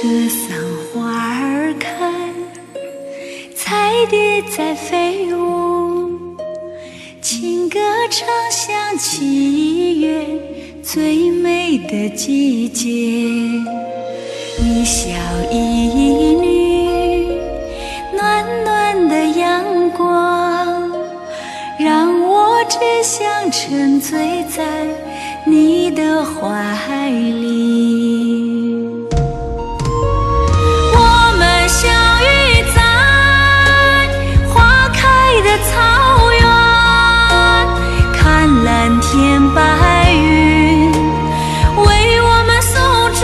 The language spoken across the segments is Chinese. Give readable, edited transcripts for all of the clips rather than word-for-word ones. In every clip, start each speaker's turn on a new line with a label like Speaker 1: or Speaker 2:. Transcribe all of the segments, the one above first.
Speaker 1: 格桑花儿开，彩蝶在飞舞，情歌唱响7月最美的季节。一小一女，暖暖的阳光，让我只想沉醉在你的怀里。我们相遇在花开的草原，看蓝天白云为我们送祝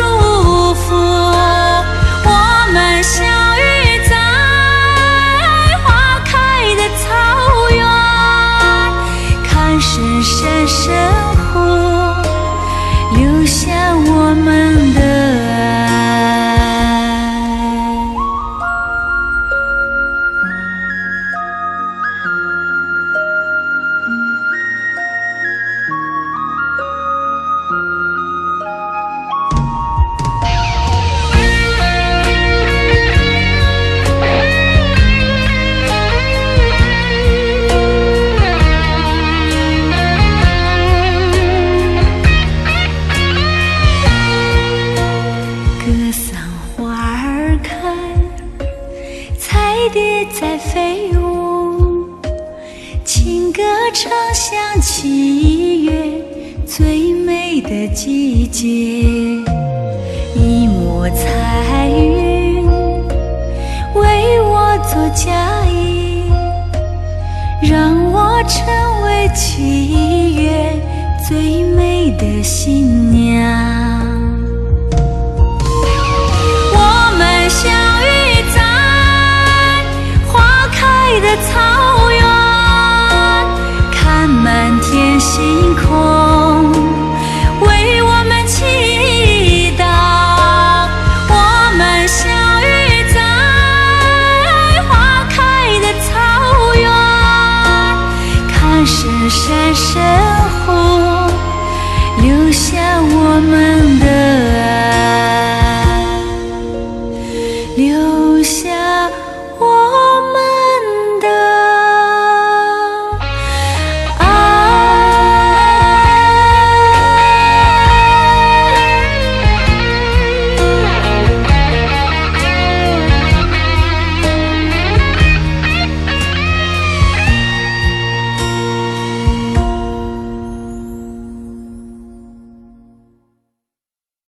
Speaker 1: 福。我们相遇在花开的草原，看深深深湖流向我们的爱。格桑花儿开，彩蝶在飞舞，情歌唱响7月最美的季节。一抹彩云为我做嫁衣，让我成为7月最美的新娘。